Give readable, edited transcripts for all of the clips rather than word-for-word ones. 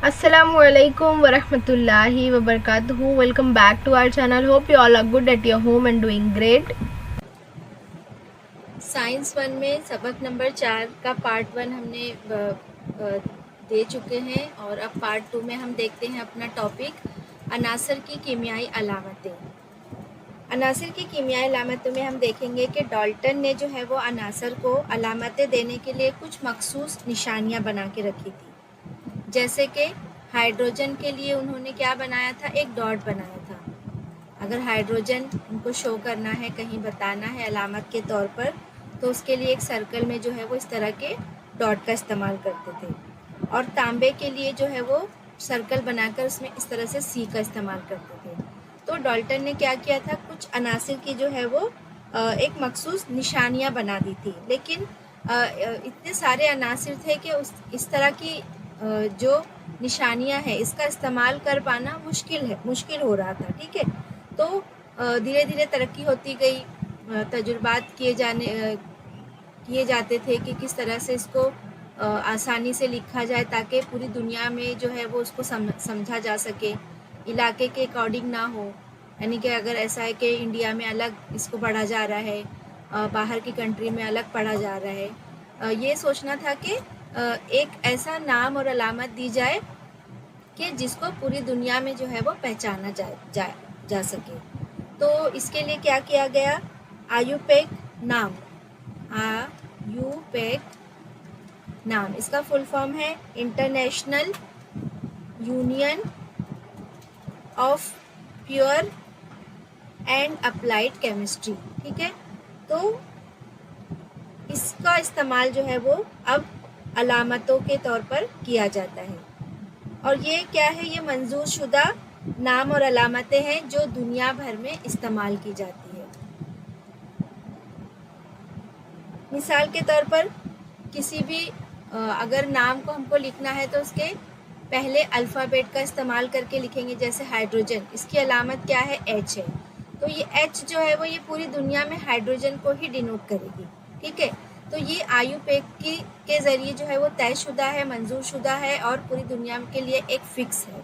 Assalamualaikum warahmatullahi wabarakatuh. Welcome back to our channel. Hope you all are good at your home and doing great. Science 1 में सबक number 4 का part 1 हमने दे चुके हैं और अब पार्ट 2 में हम देखते हैं अपना टॉपिक अनासर की कीमियाई अलामतें। अनासर की कीमियाई अलामतों में हम देखेंगे कि डाल्टन ने जो है वो अनासर को अलामतें देने के लिए कुछ मखसूस निशानियां बना के रखी थी। जैसे कि हाइड्रोजन के लिए उन्होंने क्या बनाया था, एक डॉट बनाया था। अगर हाइड्रोजन उनको शो करना है, कहीं बताना है अलामत के तौर पर, तो उसके लिए एक सर्कल में जो है वो इस तरह के डॉट का इस्तेमाल करते थे। और तांबे के लिए जो है वो सर्कल बनाकर उसमें इस तरह से सी का इस्तेमाल करते थे। तो डाल्टन ने क्या किया था, कुछ अनासिर की जो है वो एक मखसूस निशानियां बना दी थी। लेकिन इतने सारे अनासिर थे कि इस तरह की जो निशानियां हैं इसका इस्तेमाल कर पाना मुश्किल हो रहा था। ठीक है, तो धीरे धीरे तरक्की होती गई, तजुर्बात किए जाते थे कि किस तरह से इसको आसानी से लिखा जाए ताकि पूरी दुनिया में जो है वो उसको समझा जा सके, इलाके के अकॉर्डिंग ना हो। यानी कि अगर ऐसा है कि इंडिया में अलग इसको पढ़ा जा रहा है, बाहर की कंट्री में अलग पढ़ा जा रहा है, ये सोचना था कि एक ऐसा नाम और अलामत दी जाए कि जिसको पूरी दुनिया में जो है वो पहचाना जा सके। तो इसके लिए क्या किया गया, आयुपेक नाम, आयुपेक नाम, इसका फुल फॉर्म है international union of pure and applied chemistry. ठीक है, तो इसका इस्तेमाल जो है वो अब अलामतों के तौर पर किया जाता है। और ये क्या है, ये मंजूर शुदा नाम और अलामतें हैं जो दुनिया भर में इस्तेमाल की जाती है। मिसाल के तौर पर किसी भी अगर नाम को हमको लिखना है तो उसके पहले अल्फ़ाबेट का इस्तेमाल करके लिखेंगे। जैसे हाइड्रोजन, इसकी अलामत क्या है, H है। तो ये H जो है वो ये पूरी दुनिया में हाइड्रोजन को ही डिनोट करेगी। ठीक है, तो ये आयुपेक के ज़रिए जो है वो तयशुदा है, मंजूर शुदा है और पूरी दुनिया के लिए एक फ़िक्स है।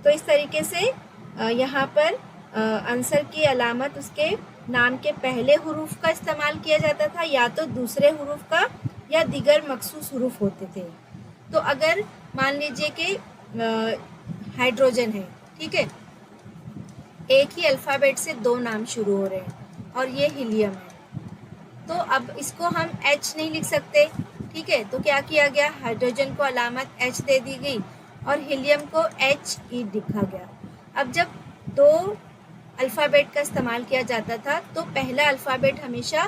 तो इस तरीके से यहाँ पर आंसर की अलामत उसके नाम के पहले हुरूफ का इस्तेमाल किया जाता था, या तो दूसरे हुरूफ का, या दिगर मखसूस हुरूफ होते थे। तो अगर मान लीजिए कि हाइड्रोजन है, ठीक है, एक ही अल्फ़ाबेट से दो नाम शुरू हो रहे हैं और ये हीलियम है, तो अब इसको हम H नहीं लिख सकते। ठीक है, तो क्या किया गया, हाइड्रोजन को अलामत H दे दी गई और हीलियम को HE लिखा गया। अब जब दो अल्फ़ाबेट का इस्तेमाल किया जाता था तो पहला अल्फ़ाबेट हमेशा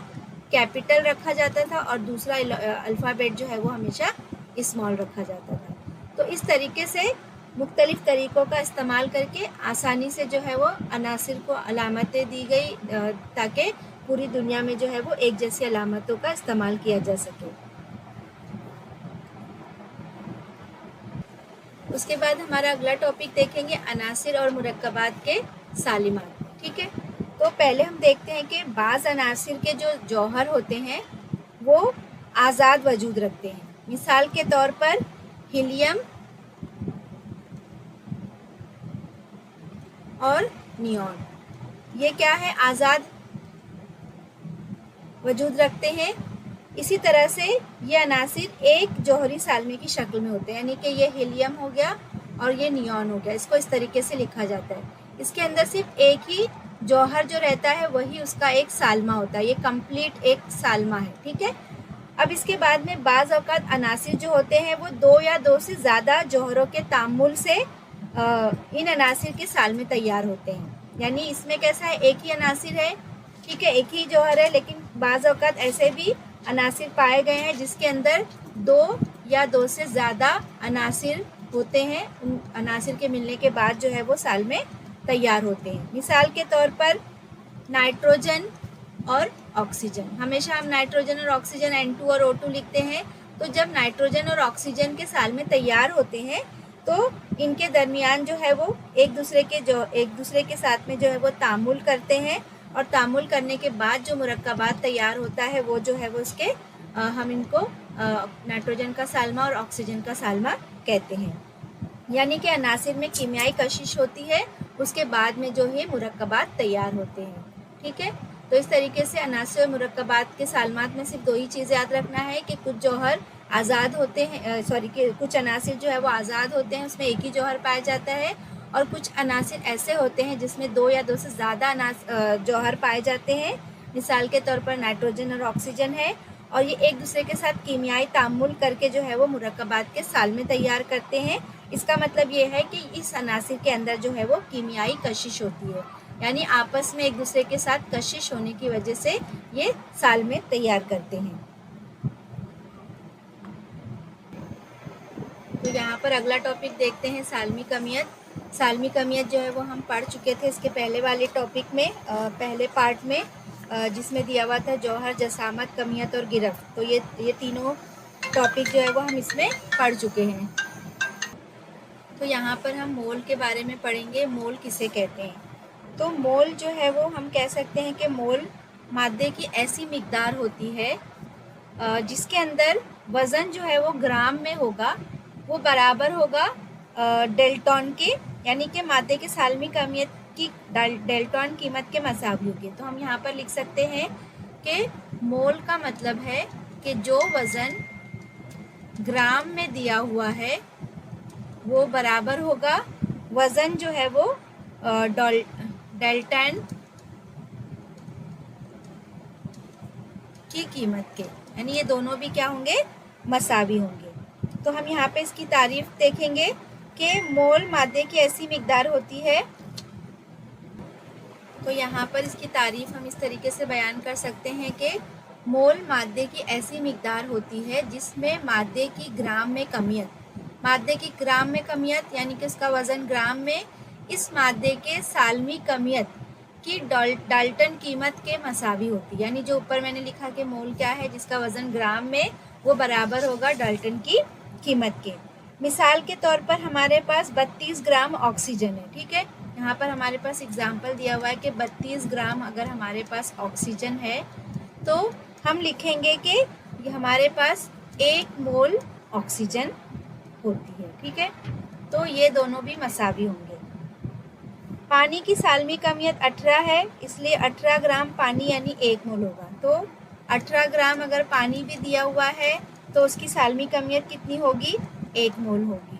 कैपिटल रखा जाता था और दूसरा अल्फ़ाबेट जो है वो हमेशा स्मॉल रखा जाता था। तो इस तरीके से मुख्तलिफ़ तरीक़ों का इस्तेमाल करके आसानी से जो है वो अनासिर को अलामतें दी गई ताकि पूरी दुनिया में जो है वो एक जैसी अलामतों का इस्तेमाल किया जा सके। उसके बाद हमारा अगला टॉपिक देखेंगे अनासिर और मुरक्कबात के सालिमात। ठीक है, तो पहले हम देखते हैं कि बाज़ अनासिर के जो जौहर होते हैं वो आज़ाद वजूद रखते हैं। मिसाल के तौर पर हीलियम और नियॉन, ये क्या है, आज़ाद वजूद रखते हैं। इसी तरह से ये अनासिर एक जौहरी सालमे की शक्ल में होते हैं, यानी कि ये हीलियम हो गया और ये नियॉन हो गया। इसको इस तरीके से लिखा जाता है। इसके अंदर सिर्फ एक ही जौहर जो रहता है वही उसका एक सालमा होता है, ये कंप्लीट एक सालमा है। ठीक है, अब इसके बाद में बाज़ औक़ात अनासिर जो होते हैं वो दो या दो से ज़्यादा जौहरों के तामुल से इन अनासिर के सालमे तैयार होते हैं। यानी इसमें कैसा है, एक ही अनासिर है, ठीक है, एक ही जौहर है, लेकिन बाज़ औक़ात ऐसे भी अनासिर पाए गए हैं जिसके अंदर दो या दो से ज़्यादा अनासिर होते हैं। उन अनासिर के मिलने के बाद जो है वो सालमे तैयार होते हैं। मिसाल के तौर पर नाइट्रोजन और ऑक्सीजन, हमेशा हम नाइट्रोजन और ऑक्सीजन N2 और O2 लिखते हैं। तो जब नाइट्रोजन और ऑक्सीजन के सालमे तैयार होते हैं तो इनके दरमियान जो है वो एक दूसरे के साथ में जो है वो तामुल करते हैं और तामुल करने के बाद जो मुरक्कबात तैयार होता है वो जो है वो उसके हम इनको नाइट्रोजन का सालमा और ऑक्सीजन का सालमा कहते हैं। यानी कि अनासिर में कीमियाई कशिश होती है, उसके बाद में जो है मुरक्कबात तैयार होते हैं। ठीक है, तो इस तरीके से अनासिर और मुरक्कबात के सालमात में सिर्फ दो ही चीज़ें याद रखना है कि कुछ जौहर आज़ाद होते हैं, कि कुछ अनासिर जो है वो आज़ाद होते हैं, उसमें एक ही जौहर पाया जाता है, और कुछ अनासिर ऐसे होते हैं जिसमें दो या दो से ज़्यादा जौहर पाए जाते हैं। मिसाल के तौर पर नाइट्रोजन और ऑक्सीजन है, और ये एक दूसरे के साथ कीमियाई तामुल करके जो है वो मुरक्कबात के साल में तैयार करते हैं। इसका मतलब ये है कि इस अनासिर के अंदर जो है वो कीमियाई कशिश होती है, यानी आपस में एक दूसरे के साथ कशिश होने की वजह से ये साल में तैयार करते हैं। तो यहाँ पर अगला टॉपिक देखते हैं, सालमी कमियत। सालमी कमियत जो है वो हम पढ़ चुके थे इसके पहले वाले टॉपिक में, पहले पार्ट में, जिसमें दिया हुआ था जौहर, जसामत, कमियत और गिरफ्त। तो ये तीनों टॉपिक जो है वो हम इसमें पढ़ चुके हैं। तो यहाँ पर हम मोल के बारे में पढ़ेंगे। मोल किसे कहते हैं? तो मोल जो है वो हम कह सकते हैं कि मोल मादे की ऐसी मिकदार होती है जिसके अंदर वज़न जो है वो ग्राम में होगा, वो बराबर होगा डेल्टॉन के, यानी कि मादे के सालमी कमियत की डेल्टॉन कीमत के मसावी होगी। तो हम यहाँ पर लिख सकते हैं कि मोल का मतलब है कि जो वज़न ग्राम में दिया हुआ है वो बराबर होगा वज़न जो है वो डेल्टन की कीमत के, यानी ये दोनों भी क्या होंगे? मसावी होंगे। तो हम यहाँ पे इसकी तारीफ देखेंगे कि मोल मादे की ऐसी मिकदार होती है। तो यहाँ पर इसकी तारीफ हम इस तरीके से बयान कर सकते हैं कि मोल मादे की ऐसी मिकदार होती है जिसमें मादे की ग्राम में कमियत, मादे की ग्राम में कमियत यानी कि उसका वज़न ग्राम में इस मादे के सालमी कमियत की डाल्टन कीमत के मसावी होती है। यानी जो ऊपर मैंने लिखा कि मोल क्या है, जिसका वज़न ग्राम में वो बराबर होगा डाल्टन की कीमत के। मिसाल के तौर पर हमारे पास 32 ग्राम ऑक्सीजन है। ठीक है, यहाँ पर हमारे पास एग्जाम्पल दिया हुआ है कि 32 ग्राम अगर हमारे पास ऑक्सीजन है तो हम लिखेंगे कि हमारे पास 1 मोल ऑक्सीजन होती है। ठीक है, तो ये दोनों भी मसावी होंगे। पानी की सालमी कमियत 18 है, इसलिए 18 ग्राम पानी यानी 1 मोल होगा। तो 18 ग्राम अगर पानी भी दिया हुआ है तो उसकी सालमी कमियत कितनी होगी? 1 मोल होगी।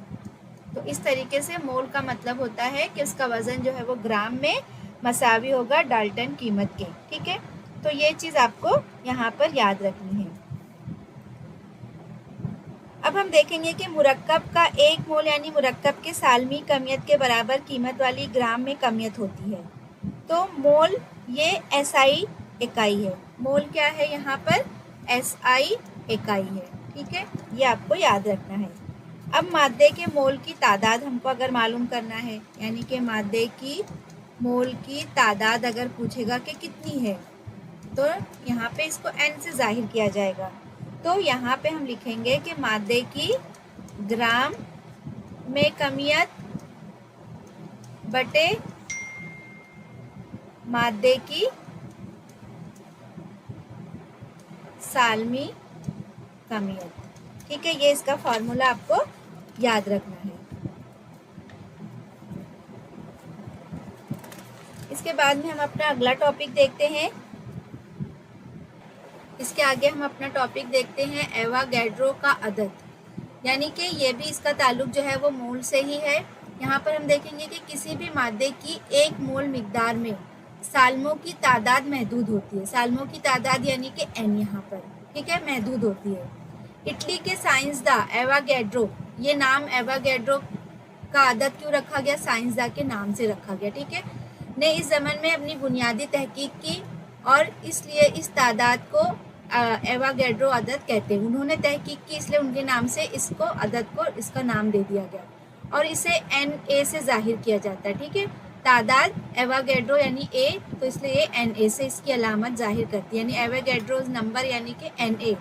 तो इस तरीके से मोल का मतलब होता है कि उसका वज़न जो है वो ग्राम में मसावी होगा डाल्टन कीमत के। ठीक है, तो ये चीज़ आपको यहाँ पर याद रखनी है। अब हम देखेंगे कि मुरक्कब का 1 मोल यानी मुरक्कब के सालमी कमियत के बराबर कीमत वाली ग्राम में कमियत होती है। तो मोल ये एसआई इकाई है। मोल क्या है? यहाँ पर एसआई इकाई है। ठीक है, ये आपको याद रखना है। अब मादे के मोल की तादाद हमको अगर मालूम करना है, यानी कि मादे की मोल की तादाद अगर पूछेगा कि कितनी है, तो यहाँ पे इसको n से जाहिर किया जाएगा। तो यहाँ पे हम लिखेंगे कि मादे की ग्राम में कमियत बटे मादे की सालमी कमियत। ठीक है, ये इसका फॉर्मूला आपको याद रखना है। इसके बाद में हम अपना अगला टॉपिक देखते हैं। इसके आगे हम अपना टॉपिक देखते हैं एवागैड्रो का अदद, यानी कि ये भी इसका ताल्लुक जो है वो मोल से ही है। यहाँ पर हम देखेंगे कि किसी भी मादे की 1 मोल मिकदार में सालमों की तादाद महदूद होती है। सालमों की तादाद यानी कि n यहाँ पर, ठीक है, महदूद होती है। इटली के साइंसदान एवागैड्रो, ये नाम एवागैड्रो का अदद क्यों रखा गया? साइंसदान के नाम से रखा गया। ठीक है, ने इस ज़मन में अपनी बुनियादी तहकीक की और इसलिए इस तादाद को एवागैड्रो अदद कहते हैं। उन्होंने तहकीक की इसलिए उनके नाम से इसको अदद को इसका नाम दे दिया गया और इसे Na से जाहिर किया जाता है। ठीक है, तादाद एवागैड्रो यानी A, तो इसलिए ये Na से इसकी अलामत जाहिर करती है, यानी एवागैड्रोज नंबर यानी कि Na।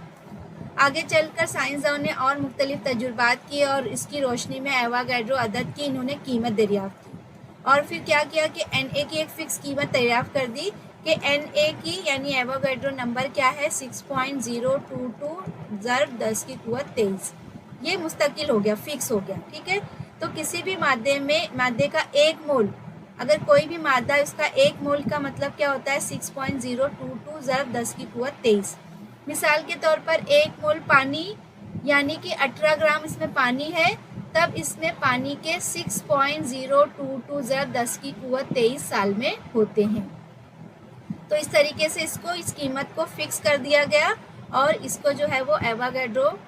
आगे चलकर साइंसदानों ने और मुख्तलिफ तजुर्बात किए और इसकी रोशनी में एवागैड्रो अदद की इन्होंने कीमत दरियाफ्त की और फिर क्या किया कि Na की एक फ़िक्स कीमत दरियाफ्त कर दी कि Na की यानी एवागैड्रो नंबर क्या है? 6.022 ज़रब 10 की क़ुव्वत 23। ये मुस्तकिल हो गया, फिक्स हो गया। ठीक है, तो किसी भी मादे का 1 मोल, अगर कोई भी मादा है उसका 1 मोल का मतलब क्या होता है 6.022 ज़रब 10 की कुवत 23। मिसाल के तौर पर 1 मोल पानी यानी कि 18 ग्राम इसमें पानी है, तब इसमें पानी के 6.022 ज़रब 10 की कुवत 23 साल में होते हैं। तो इस तरीके से इसको इस कीमत को फिक्स कर दिया गया और इसको जो है वो एवोगाड्रो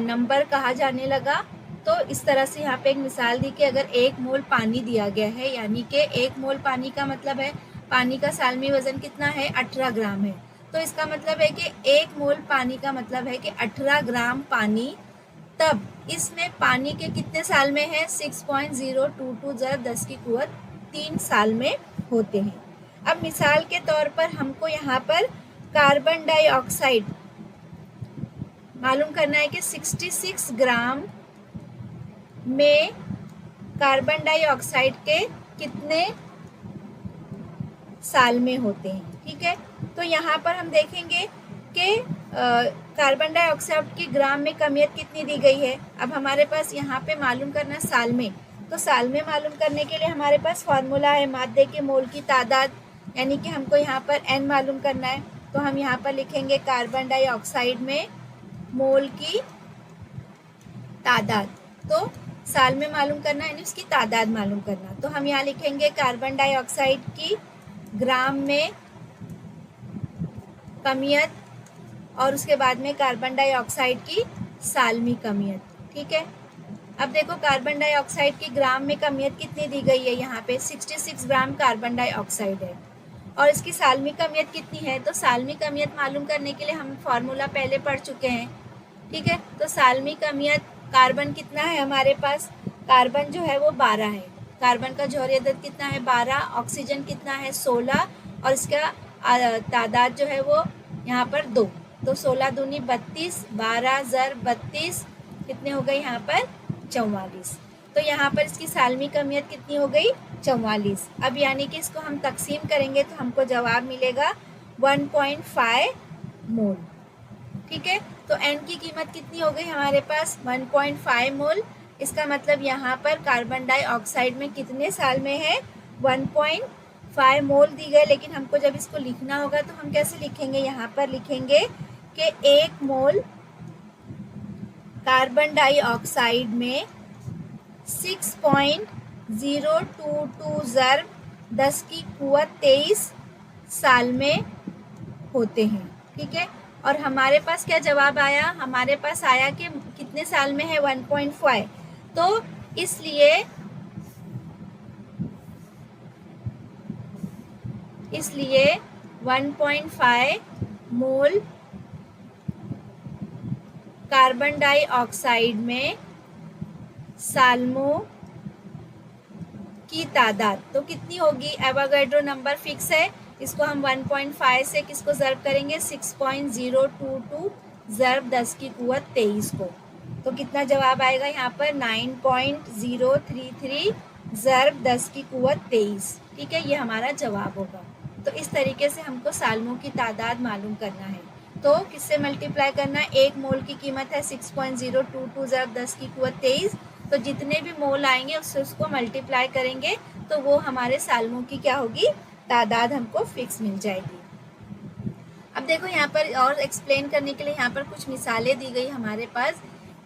नंबर कहा जाने लगा। तो इस तरह से यहाँ पे एक मिसाल दी कि अगर 1 मोल पानी दिया गया है, यानी कि 1 मोल पानी का मतलब है पानी का साल में वज़न कितना है 18 ग्राम है, तो इसका मतलब है कि 1 मोल पानी का मतलब है कि 18 ग्राम पानी, तब इसमें पानी के कितने साल में है 6.022 ज़रब 10 की कुवत 3 साल में होते हैं। अब मिसाल के तौर पर हमको यहाँ पर कार्बन डाइऑक्साइड मालूम करना है कि 66 ग्राम में कार्बन डाइऑक्साइड के कितने साल में होते हैं। ठीक है, तो यहाँ पर हम देखेंगे कि कार्बन डाइऑक्साइड की ग्राम में कमियत कितनी दी गई है। अब हमारे पास यहाँ पे मालूम करना साल में, तो साल में मालूम करने के लिए हमारे पास फॉर्मूला है मादे के मोल की तादाद, यानी कि हमको यहाँ पर n मालूम करना है। तो हम यहाँ पर लिखेंगे कार्बन डाइऑक्साइड में मोल की तादाद, तो साल में मालूम करना यानी उसकी तादाद मालूम करना। तो हम यहाँ लिखेंगे कार्बन डाइऑक्साइड की ग्राम में कमियत और उसके बाद में कार्बन डाइऑक्साइड की साल में कमियत। ठीक है, अब देखो कार्बन डाइऑक्साइड की ग्राम में कमियत कितनी दी गई है, यहाँ पे 66 ग्राम कार्बन डाइऑक्साइड है और इसकी सालमी कमियत कितनी है। तो सालमी कमियत मालूम करने के लिए हम फार्मूला पहले पढ़ चुके हैं। ठीक है, तो सालमी कमियत कार्बन कितना है हमारे पास, कार्बन जो है वो 12 है, कार्बन का जौहरी अदद कितना है 12, ऑक्सीजन कितना है 16 और इसका तादाद जो है वो यहाँ पर 2, तो 16 दूनी 32, 12 ज़रब 32 कितने हो गए यहाँ पर 44। तो यहाँ पर इसकी सालमी कमियत कितनी हो गई 44। अब यानी कि इसको हम तकसीम करेंगे तो हमको जवाब मिलेगा 1.5 मोल। ठीक है, तो n की कीमत कितनी हो गई हमारे पास 1.5 मोल। इसका मतलब यहाँ पर कार्बन डाइऑक्साइड में कितने साल में है 1.5 मोल दी गए, लेकिन हमको जब इसको लिखना होगा तो हम कैसे लिखेंगे, यहाँ पर लिखेंगे कि 1 मोल कार्बन डाइऑक्साइड में 6.022 ज़रब 10 की कुवत 23 साल में होते हैं। ठीक है, और हमारे पास क्या जवाब आया, हमारे पास आया कि कितने साल में है 1.5, तो इसलिए 1.5 मोल कार्बन डाइऑक्साइड में सालों की तादाद तो कितनी होगी, एवोगाड्रो नंबर फिक्स है, इसको हम 1.5 से किसको ज़रब करेंगे 6.022 ज़रब 10 की कुवत 23 को, तो कितना जवाब आएगा यहाँ पर 9.033 ज़रब 10 की कुवत 23। ठीक है, ये हमारा जवाब होगा। तो इस तरीके से हमको सालों की तादाद मालूम करना है। तो किससे मल्टीप्लाई करना है, 1 मोल की कीमत है 6.022 ज़रब 10 की कुवत 23, तो जितने भी मोल आएंगे उससे उसको मल्टीप्लाई करेंगे तो वो हमारे सालों की क्या होगी तादाद हमको फिक्स मिल जाएगी। अब देखो यहाँ पर और एक्सप्लेन करने के लिए यहाँ पर कुछ मिसालें दी गई हमारे पास।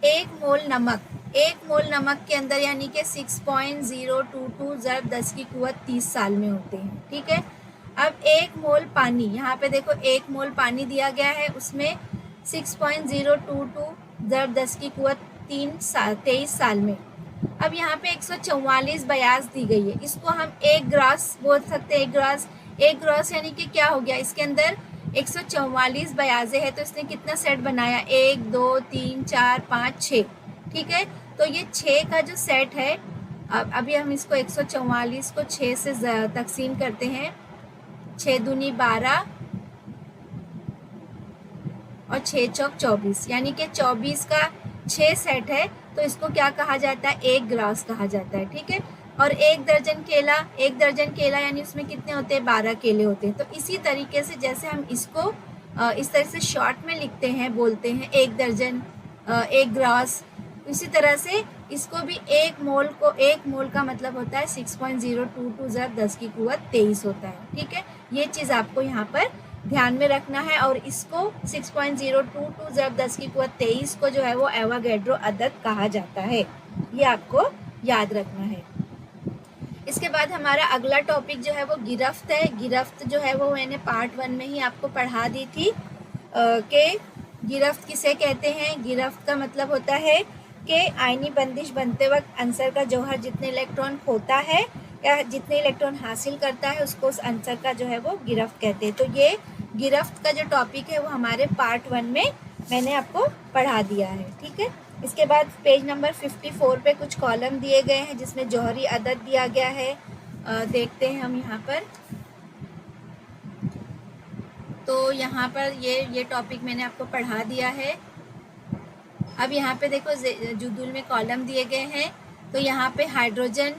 1 मोल नमक के अंदर यानी कि 6.022 ज़रब 10 की कुवत 30 साल में होते हैं। ठीक है, अब 1 मोल पानी, यहाँ पे देखो 1 मोल पानी दिया गया है, उसमें 6.022 ज़रब 10 की कुवत 23 साल में। अब यहाँ पे 144 बयास दी गई है, इसको हम 1 ग्रास बोल सकते हैं। 1 ग्रास यानी कि क्या हो गया, इसके अंदर 144 बयाजे है, तो इसने कितना सेट बनाया 1 2 3 4 5 6। ठीक है, तो ये 6 का जो सेट है, अब अभी हम इसको 144 को 6 से तकसीम करते हैं, 6 दूनी 12 और 6 चौक 24, यानी कि 24 का 6 सेट है, तो इसको क्या कहा जाता है 1 ग्रास कहा जाता है। ठीक है, और 1 दर्जन केला यानी उसमें कितने होते हैं 12 केले होते हैं। तो इसी तरीके से जैसे हम इसको इस तरह से शॉर्ट में लिखते हैं, बोलते हैं 1 दर्जन 1 ग्रास, इसी तरह से इसको भी एक मोल का मतलब होता है 6.022 ज़रब 10 की कुव्वत 23 होता है। ठीक है, ये चीज़ आपको यहाँ पर ध्यान में रखना है। और इसको 6.022 ज़रब 10 की कुव्वत 23 को जो है वो एवोगैड्रो अदद कहा जाता है, ये आपको याद रखना है। इसके बाद हमारा अगला टॉपिक जो है वो गिरफ्त है। गिरफ्त जो है वो मैंने पार्ट 1 में ही आपको पढ़ा दी थी कि गिरफ्त किसे कहते हैं। गिरफ्त का मतलब होता है कि आयनी बंदिश बनते वक्त अंसर का जौहर जितने इलेक्ट्रॉन खोता है या जितने इलेक्ट्रॉन हासिल करता है उसको उस अंसर का जो है वो गिरफ्त कहते हैं। तो ये गिरफ्त का जो टॉपिक है वो हमारे पार्ट 1 में मैंने आपको पढ़ा दिया है। ठीक है, इसके बाद पेज नंबर 54 पे कुछ कॉलम दिए गए हैं जिसमें जौहरी अदद दिया गया है। देखते हैं हम यहाँ पर। तो यहाँ पर ये टॉपिक मैंने आपको पढ़ा दिया है। अब यहाँ पे देखो जुदुल में कॉलम दिए गए हैं। तो यहाँ पे हाइड्रोजन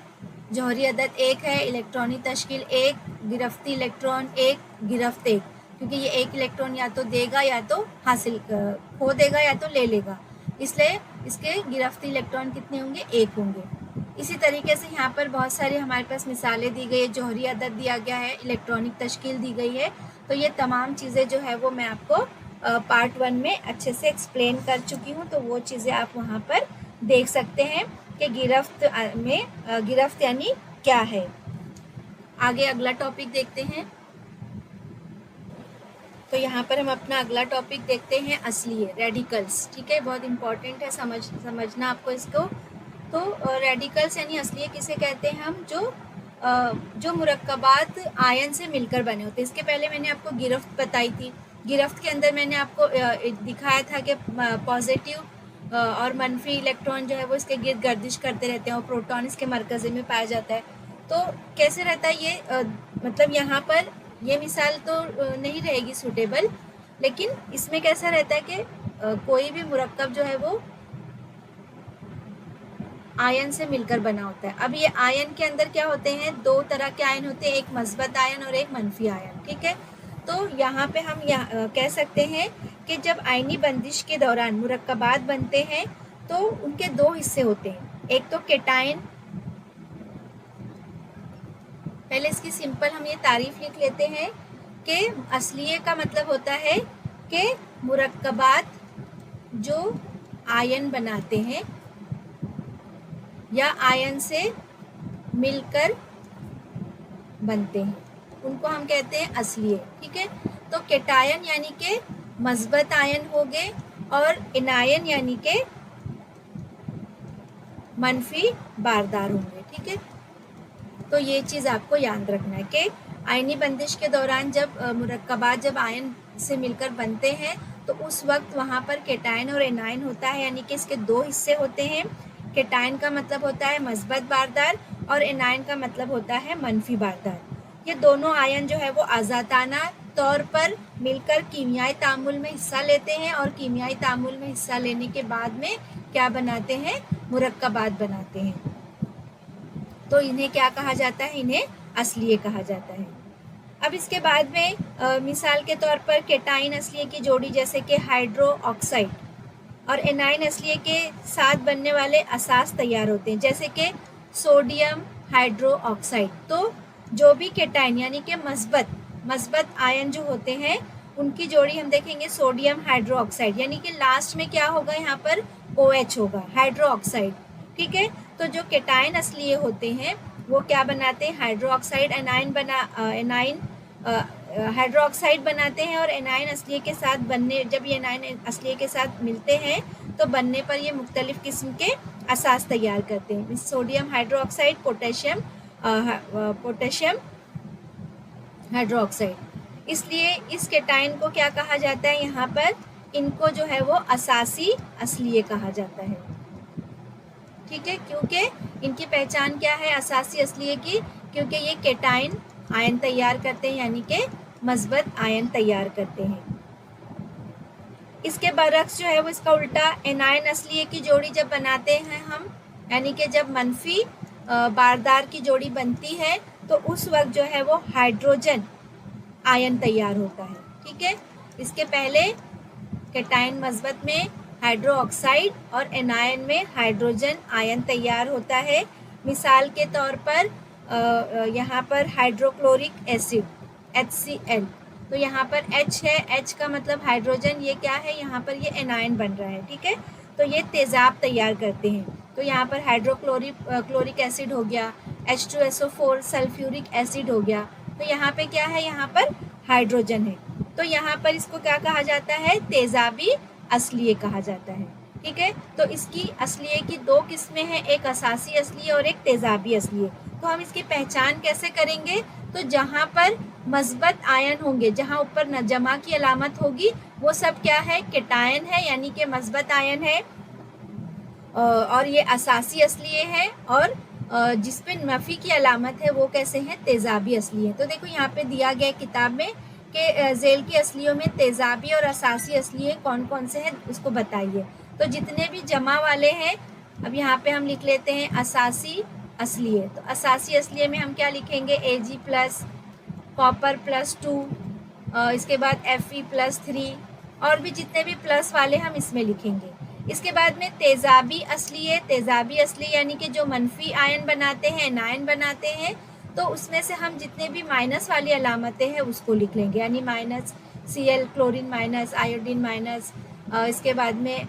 जौहरी अदद 1 है, इलेक्ट्रॉनिक तश्कील 1, गिरफ्ती इलेक्ट्रॉन 1, गिरफ्त 1, क्योंकि ये एक इलेक्ट्रॉन या तो देगा या तो हासिल खो देगा या तो ले लेगा, इसलिए इसके गिरफ्ती इलेक्ट्रॉन कितने होंगे, 1 होंगे। इसी तरीके से यहाँ पर बहुत सारी हमारे पास मिसालें दी गई है। जौहरी अदद दिया गया है, इलेक्ट्रॉनिक तश्कील दी गई है। तो ये तमाम चीज़ें जो है वो मैं आपको पार्ट 1 में अच्छे से एक्सप्लेन कर चुकी हूँ। तो वो चीज़ें आप वहाँ पर देख सकते हैं कि गिरफ्त में गिरफ्त यानी क्या है। आगे अगला टॉपिक देखते हैं। तो यहाँ पर हम अपना अगला टॉपिक देखते हैं असलिये, रेडिकल्स। ठीक है, बहुत इंपॉर्टेंट है समझना आपको इसको। तो रेडिकल्स यानी असलिये किसे कहते हैं हम, जो मुरक्कबात आयन से मिलकर बने होते हैं। इसके पहले मैंने आपको गिरफ्त बताई थी। गिरफ्त के अंदर मैंने आपको दिखाया था कि पॉजिटिव और मनफी इलेक्ट्रॉन जो है वो इसके गिर्द गर्दिश करते रहते हैं और प्रोटॉन इसके मरकज़े में पाया जाता है। तो कैसे रहता है ये, मतलब यहाँ पर ये मिसाल तो नहीं रहेगी सूटेबल, लेकिन इसमें कैसा रहता है कि कोई भी मुरक्कब जो है वो आयन से मिलकर बना होता है। अब ये आयन के अंदर क्या होते हैं, 2 तरह के आयन होते हैं, एक मस्बत आयन और एक मनफी आयन। ठीक है, तो यहाँ पे हम कह सकते हैं कि जब आयनी बंदिश के दौरान मुरक्कबात बनते हैं तो उनके 2 हिस्से होते हैं। एक तो केटायन, पहले इसकी सिंपल हम ये तारीफ लिख लेते हैं कि असलिये का मतलब होता है कि मुरक्कबात जो आयन बनाते हैं या आयन से मिलकर बनते हैं उनको हम कहते हैं असलिये। ठीक है, तो केटायन यानी के मस्बत आयन हो गए और एनायन यानी के मनफी बारदार होंगे। ठीक है, तो ये चीज़ आपको याद रखना है कि आयनी बंदिश के दौरान जब मुरक्कबात जब आयन से मिलकर बनते हैं तो उस वक्त वहाँ पर केटायन और एनायन होता है, यानी कि इसके 2 हिस्से होते हैं। केटायन का मतलब होता है मस्बत बारदार और एनायन का मतलब होता है मनफी बारदार। ये दोनों आयन जो है वो आज़ादाना तौर पर मिलकर कीमियाई तामुल में हिस्सा लेते हैं और कीमियाई तामुल में हिस्सा लेने के बाद में क्या बनाते हैं, मुरक्कबात बनाते हैं। तो इन्हें क्या कहा जाता है, इन्हें असलिये कहा जाता है। अब इसके बाद में मिसाल के तौर पर केटाइन असलिये की जोड़ी जैसे कि हाइड्रो ऑक्साइड और एनाइन असलिये के साथ बनने वाले असास तैयार होते हैं, जैसे कि सोडियम हाइड्रो ऑक्साइड। तो जो भी केटाइन यानी कि मस्बत आयन जो होते हैं उनकी जोड़ी हम देखेंगे सोडियम हाइड्रो ऑक्साइड, यानी कि लास्ट में क्या होगा, यहाँ पर OH होगा, हाइड्रो ऑक्साइड। ठीक है, तो जो केटाइन असलिये होते हैं वो क्या बनाते हैं, hydro oxide A9 hydro oxide बनाते हैं और एनाइन असलिये के साथ बनने, जब ये एनाइन असलिये के साथ मिलते हैं तो बनने पर ये मुख्तलिफ किस्म के असास तैयार करते हैं। Sodium hydro oxide, potassium hydro oxide. इसलिए इस केटाइन को क्या कहा जाता है, यहाँ पर इनको जो है वो असासी असलिये कहा जाता है। ठीक है, क्योंकि इनकी पहचान क्या है असासी असलिये की, क्योंकि ये केटाइन आयन तैयार करते हैं, यानी कि मस्बत आयन तैयार करते हैं। इसके बरक्स जो है वो इसका उल्टा एनायन असलिये की जोड़ी जब बनाते हैं हम, यानी कि जब मनफी बारदार की जोड़ी बनती है तो उस वक्त जो है वो हाइड्रोजन आयन तैयार होता है। ठीक है, इसके पहले केटाइन मस्बत में हाइड्रो ऑक्साइड और एनायन में हाइड्रोजन आयन तैयार होता है। मिसाल के तौर पर यहाँ पर हाइड्रोक्लोरिक एसिड HCl, तो यहाँ पर H है, H का मतलब हाइड्रोजन, ये क्या है, यहाँ पर ये एनायन बन रहा है, ठीक है। तो ये तेज़ाब तैयार करते हैं। तो यहाँ पर क्लोरिक एसिड हो गया, H2SO4 सल्फ्यूरिक एसिड हो गया। तो यहाँ पे क्या है, यहाँ पर हाइड्रोजन है। तो यहाँ पर इसको क्या कहा जाता है, तेज़ाबी असलिए कहा जाता है, ठीक है। तो इसकी असलिए की दो किस्में हैं, एक असासी असलिए और एक तेज़ाबी असलिए। तो हम इसकी पहचान कैसे करेंगे, तो जहाँ पर मस्बत आयन होंगे, जहाँ ऊपर न जमा की अलामत होगी, वो सब क्या है, केटायन है, यानी कि मस्बत आयन है, और ये असासी असलिए है, और जिस पे नफ़ी की अलामत है वो कैसे हैं, तेज़ाबी असलिए। तो देखो यहाँ पे दिया गया किताब में कि झेल की असलियों में तेज़ाबी और असासी असलिए कौन कौन से हैं, उसको बताइए। तो जितने भी जमा वाले हैं, अब यहाँ पे हम लिख लेते हैं असासी असलिए। तो असासी असलिए में हम क्या लिखेंगे, Ag+, कॉपर +2, इसके बाद Fe+3, और भी जितने भी प्लस वाले हम इसमें लिखेंगे। इसके बाद में तेज़ाबी असली यानी कि जो मनफी आयन बनाते हैं, एनायन बनाते हैं, तो उसमें से हम जितने भी माइनस वाली अलामतें हैं उसको लिख लेंगे, यानी -Cl, chlorine minus, iodine minus, इसके बाद में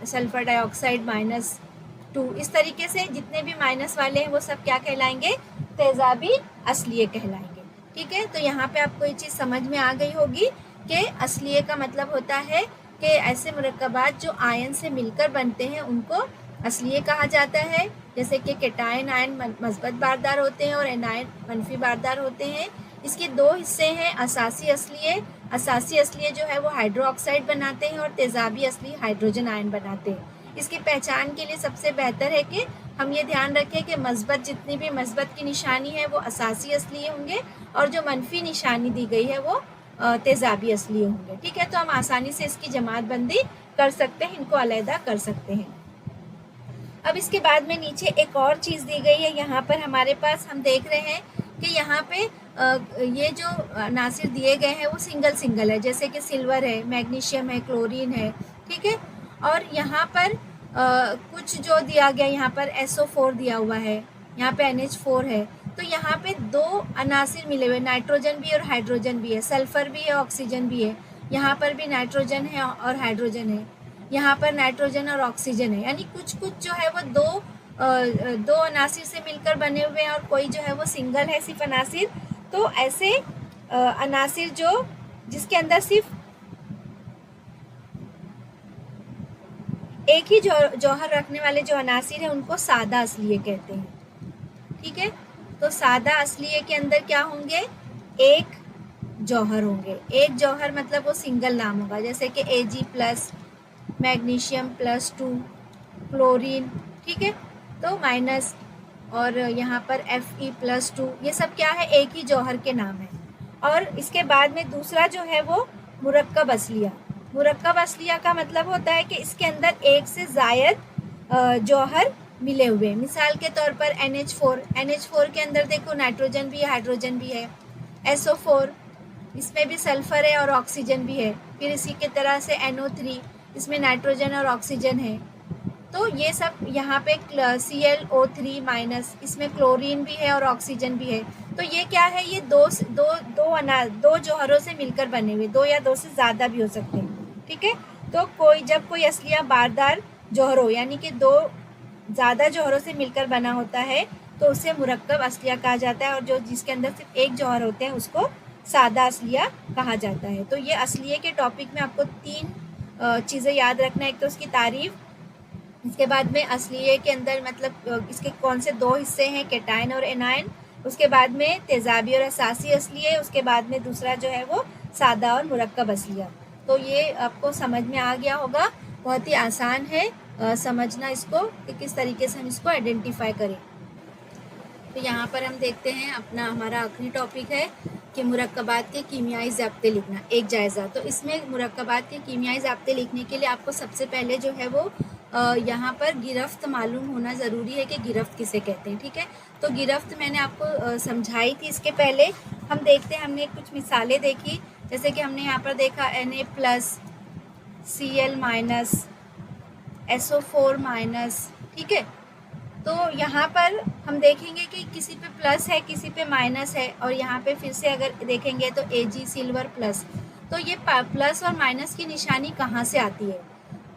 सल्फर डाइऑक्साइड -2। इस तरीके से जितने भी माइनस वाले हैं वो सब क्या कहलाएंगे, तेज़ाबी असलिए कहलाएंगे, ठीक है। तो यहाँ पे आपको ये चीज़ समझ में आ गई होगी कि असलिए का मतलब होता है कि ऐसे मुरक्कबात जो आयन से मिलकर बनते हैं उनको असलिए कहा जाता है। जैसे कि केटायन आयन मस्बत बारदार होते हैं और एनायन मनफी बारदार होते हैं। इसके दो हिस्से हैं, असासी असलिए जो है वो हाइड्रो ऑक्साइड बनाते हैं और तेज़ाबी असली हाइड्रोजन आयन बनाते हैं। इसकी पहचान के लिए सबसे बेहतर है कि हम ये ध्यान रखें कि मस्बत, जितनी भी मस्बत की निशानी है वो असासी असलिए होंगे, और जो मनफी निशानी दी गई है वो तेज़ाबी असलिए होंगे, ठीक है। तो हम आसानी से इसकी जमात बंदी कर सकते हैं, इनको अलहदा कर सकते हैं। अब इसके बाद में नीचे एक और चीज़ दी गई है, यहाँ पर हमारे पास हम देख रहे हैं कि यहाँ पे ये जो अनासिर दिए गए हैं वो सिंगल है, जैसे कि सिल्वर है, मैग्नीशियम है, क्लोरीन है, ठीक है। और यहाँ पर कुछ जो दिया गया, यहाँ पर SO4 दिया हुआ है, यहाँ पे NH4 है। तो यहाँ पे दो अनासिर मिले हुए, नाइट्रोजन भी और हाइड्रोजन भी है, सल्फ़र भी है, ऑक्सीजन भी है। यहाँ पर भी नाइट्रोजन है और हाइड्रोजन है, यहाँ पर नाइट्रोजन और ऑक्सीजन है, यानी कुछ जो है वो दो अनासिर से मिलकर बने हुए हैं और कोई जो है वो सिंगल है, सिर्फ अनासिर। तो ऐसे अनासिर जो जिसके अंदर सिर्फ एक ही जौहर रखने वाले जो अनासिर है उनको सादा असलिए कहते हैं, ठीक है। तो सादा असलिए के अंदर क्या होंगे, एक जौहर होंगे। एक जौहर मतलब वो सिंगल नाम होगा, जैसे कि Ag+, मैग्नीशियम +2, क्लोरीन, ठीक है। तो माइनस, और यहाँ पर Fe+2, ये सब क्या है, एक ही जौहर के नाम है। और इसके बाद में दूसरा जो है वो मुरक्कब असलिया। मुरक्कब असलिया का मतलब होता है कि इसके अंदर एक से ज़ायद जौहर मिले हुए। मिसाल के तौर पर NH4 के अंदर देखो नाइट्रोजन भी है, हाइड्रोजन भी है। SO4, इसमें भी सल्फ़र है और ऑक्सीजन भी है। फिर इसी के तरह से NO3, इसमें नाइट्रोजन और ऑक्सीजन है। तो ये सब यहाँ पे ClO3-, इसमें क्लोरीन भी है और ऑक्सीजन भी है। तो ये क्या है, ये दो जौहरों से मिलकर बने हुए, दो या दो से ज़्यादा भी हो सकते हैं, ठीक है। तो जब कोई असलिया बारदार जौहरों यानी कि दो ज़्यादा जौहरों से मिलकर बना होता है तो उसे मुरक्कब असलिया कहा जाता है, और जो जिसके अंदर सिर्फ एक जौहर होते हैं उसको सादा असलिया कहा जाता है। तो ये असलिए के टॉपिक में आपको 3 चीज़ें याद रखना है। एक तो उसकी तारीफ़, इसके बाद में असलिए के अंदर मतलब इसके कौन से 2 हिस्से हैं, केटायन और एनायन, उसके बाद में तेज़ाबी और असासी असलिए, उसके बाद में दूसरा जो है वो सादा और मुरक्कब असलिया। तो ये आपको समझ में आ गया होगा, बहुत ही आसान है समझना इसको कि किस तरीके से हम इसको आइडेंटिफाई करें। तो यहाँ पर हम देखते हैं अपना हमारा आखिरी टॉपिक है कि मुरक्कबात के कीमियाई ज़ाब्ते लिखना, एक जायज़ा। तो इसमें मुरक्कबात के कीमियाई ज़ाब्ते लिखने के लिए आपको सबसे पहले जो है वो यहाँ पर गिरफ्त मालूम होना ज़रूरी है कि गिरफ्त किसे कहते हैं, ठीक है। तो गिरफ्त मैंने आपको समझाई थी इसके पहले। हम देखते हैं, हमने कुछ मिसालें देखी, जैसे कि हमने यहाँ पर देखा Na+, Cl minus, SO4 minus, ठीक है। तो यहाँ पर हम देखेंगे कि किसी पे प्लस है, किसी पे माइनस है, और यहाँ पे फिर से अगर देखेंगे तो Ag सिल्वर प्लस। तो ये प्लस और माइनस की निशानी कहाँ से आती है,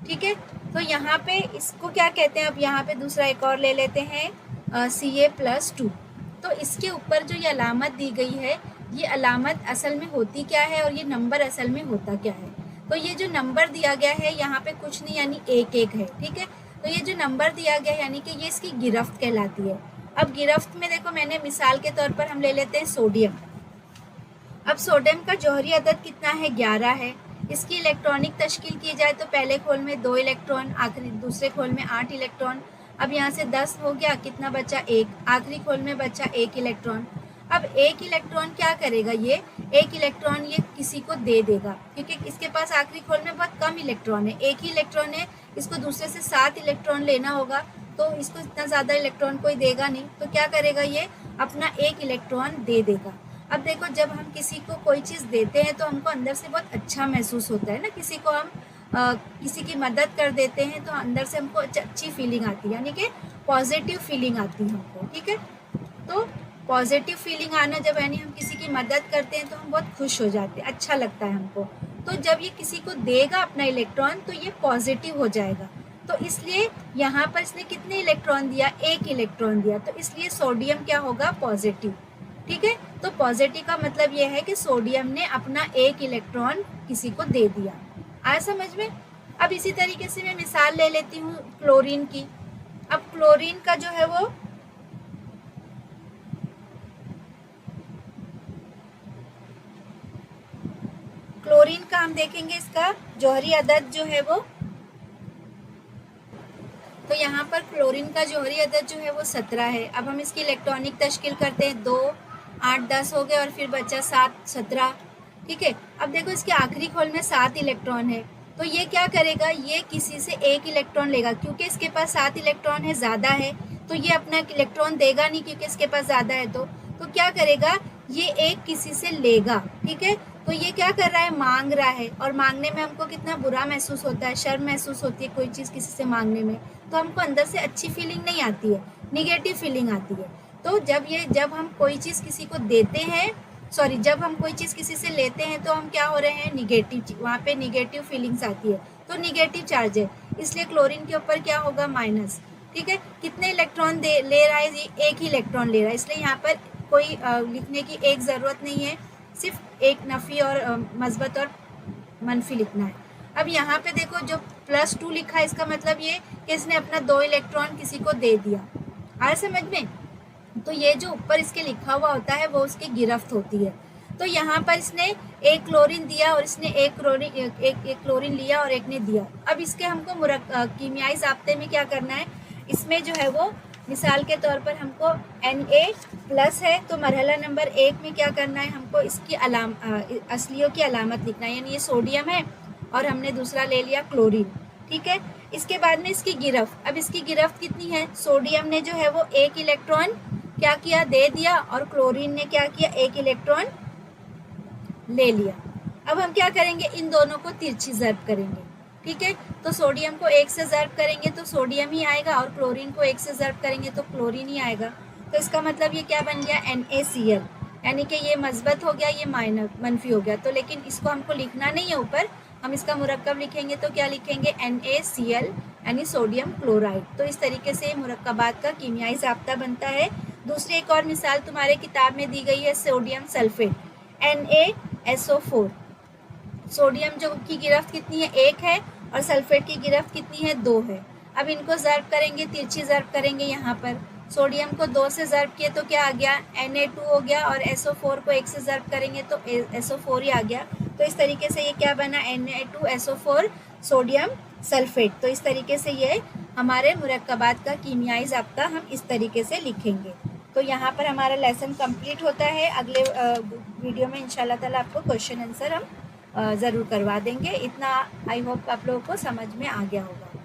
ठीक है। तो यहाँ पे इसको क्या कहते हैं, अब यहाँ पे दूसरा एक और ले लेते हैं Ca+2। तो इसके ऊपर जो ये अलामत दी गई है, ये अलामत असल में होती क्या है और ये नंबर असल में होता क्या है। तो ये जो नंबर दिया गया है यहाँ पे कुछ नहीं यानी 1 है, ठीक है। तो ये जो नंबर दिया गया है यानी कि ये इसकी गिरफ्त कहलाती है। अब गिरफ्त में देखो, मैंने मिसाल के तौर पर हम ले लेते हैं सोडियम। अब सोडियम का जौहरी अदद कितना है, 11 है। इसकी इलेक्ट्रॉनिक तश्कील की जाए तो पहले खोल में 2 इलेक्ट्रॉन, आखिरी दूसरे खोल में 8 इलेक्ट्रॉन। अब यहाँ से 10 हो गया, कितना बचा, 1। आखिरी खोल में बचा 1 इलेक्ट्रॉन। अब 1 इलेक्ट्रॉन क्या करेगा, ये 1 इलेक्ट्रॉन ये किसी को दे देगा, क्योंकि इसके पास आखिरी खोल में बहुत कम इलेक्ट्रॉन है, 1 ही इलेक्ट्रॉन है। इसको दूसरे से 7 इलेक्ट्रॉन लेना होगा, तो इसको इतना ज़्यादा इलेक्ट्रॉन कोई देगा नहीं, तो क्या करेगा, ये अपना 1 इलेक्ट्रॉन दे देगा। अब देखो, जब हम किसी को कोई चीज़ देते हैं तो हमको अंदर से बहुत अच्छा महसूस होता है ना। किसी को हम किसी की मदद कर देते हैं तो अंदर से हमको अच्छी फीलिंग आती है, यानी कि पॉजिटिव फीलिंग आती है हमको, ठीक है। तो पॉजिटिव फीलिंग आना, जब यानी हम किसी की मदद करते हैं तो हम बहुत खुश हो जाते हैं, अच्छा लगता है हमको। तो जब ये किसी को देगा अपना इलेक्ट्रॉन तो ये पॉजिटिव हो जाएगा। तो इसलिए यहाँ पर इसने कितने इलेक्ट्रॉन दिया, 1 इलेक्ट्रॉन दिया, तो इसलिए सोडियम क्या होगा, पॉजिटिव, ठीक है। तो पॉजिटिव का मतलब ये है कि सोडियम ने अपना 1 इलेक्ट्रॉन किसी को दे दिया। आया समझ में। अब इसी तरीके से मैं मिसाल ले लेती हूँ क्लोरीन की। अब क्लोरीन का जो है वो क्लोरीन का हम देखेंगे, इसका जौहरी अदद जो है वो, तो यहाँ पर क्लोरीन का जौहरी अदद जो है वो 17 है। अब हम इसकी इलेक्ट्रॉनिक तश्कील करते हैं, 2, 8, 10 हो गए और फिर बचा 7, 17, ठीक है। अब देखो, इसके आखिरी खोल में 7 इलेक्ट्रॉन है, तो ये क्या करेगा, ये किसी से 1 इलेक्ट्रॉन लेगा, क्योंकि इसके पास 7 इलेक्ट्रॉन है, ज़्यादा है, तो ये अपना इलेक्ट्रॉन देगा नहीं क्योंकि इसके पास ज़्यादा है। तो क्या करेगा, ये एक किसी से लेगा, ठीक है। तो ये क्या कर रहा है, मांग रहा है, और मांगने में हमको कितना बुरा महसूस होता है, शर्म महसूस होती है कोई चीज़ किसी से मांगने में, तो हमको अंदर से अच्छी फीलिंग नहीं आती है, निगेटिव फीलिंग आती है। तो जब हम कोई चीज़ किसी को देते हैं, जब हम कोई चीज़ किसी से लेते हैं तो हम क्या हो रहे हैं, निगेटिव, वहाँ पे निगेटिव फीलिंग्स आती है, तो निगेटिव चार्ज है, इसलिए क्लोरीन के ऊपर क्या होगा, माइनस, ठीक है। कितने इलेक्ट्रॉन ले रहा है, 1 ही इलेक्ट्रॉन ले रहा है, इसलिए यहाँ पर कोई लिखने की एक ज़रूरत नहीं है, सिर्फ एक नफ़ी और मस्बत और मनफी लिखना है। अब यहाँ पे देखो, जो +2 लिखा है, इसका मतलब ये कि इसने अपना 2 इलेक्ट्रॉन किसी को दे दिया। आया समझ में। तो ये जो ऊपर इसके लिखा हुआ होता है वो उसकी गिरफ्त होती है। तो यहाँ पर इसने 1 क्लोरीन दिया और इसने एक क्लोरीन लिया और एक ने दिया। अब इसके हमको कीमियाई ज़ाब्ते में क्या करना है, इसमें जो है वो मिसाल के तौर पर हमको Na+ है, तो मरहला नंबर 1 में क्या करना है, हमको इसकी असलियों की अलामत लिखना है, यानी ये सोडियम है और हमने दूसरा ले लिया क्लोरीन, ठीक है। इसके बाद में इसकी गिरफ्त, अब इसकी गिरफ्त कितनी है, सोडियम ने जो है वो 1 इलेक्ट्रॉन क्या किया, दे दिया, और क्लोरीन ने क्या किया, 1 इलेक्ट्रॉन ले लिया। अब हम क्या करेंगे, इन दोनों को तिरछी ज़र्ब करेंगे, ठीक है। तो सोडियम को 1 से ज़र्ब करेंगे तो सोडियम ही आएगा, और क्लोरीन को 1 से ज़र्ब करेंगे तो क्लोरीन ही आएगा। तो इसका मतलब ये क्या बन गया, NaCl, यानी कि ये मस्बत हो गया, ये मनफी हो गया। तो लेकिन इसको हमको लिखना नहीं है ऊपर, हम इसका मुरक्कब लिखेंगे तो क्या लिखेंगे, NaCl, यानी सोडियम क्लोराइड। तो इस तरीके से मुरक्कबात का कीमियाई ज़ाब्ता बनता है। दूसरी एक और मिसाल तुम्हारे किताब में दी गई है, सोडियम सल्फेट, NaSO4। सोडियम जो की गिरफ्त कितनी है, 1 है, और सल्फेट की गिरफ्त कितनी है, 2 है। अब इनको ज़र्ब करेंगे, तिरछी ज़र्ब करेंगे। यहाँ पर सोडियम को 2 से ज़र्ब किए तो क्या आ गया, Na2 हो गया, और SO4 को 1 से ज़र्ब करेंगे तो SO4 ही आ गया। तो इस तरीके से ये क्या बना, Na2SO4 सोडियम सल्फेट। तो इस तरीके से ये हमारे मुरक्कबात का कीमियाई ज़ाब्ता हम इस तरीके से लिखेंगे। तो यहाँ पर हमारा लेसन कंप्लीट होता है। अगले वीडियो में इंशाल्लाह ताला आपको क्वेश्चन आंसर हम ज़रूर करवा देंगे। इतना आई होप आप लोगों को समझ में आ गया होगा।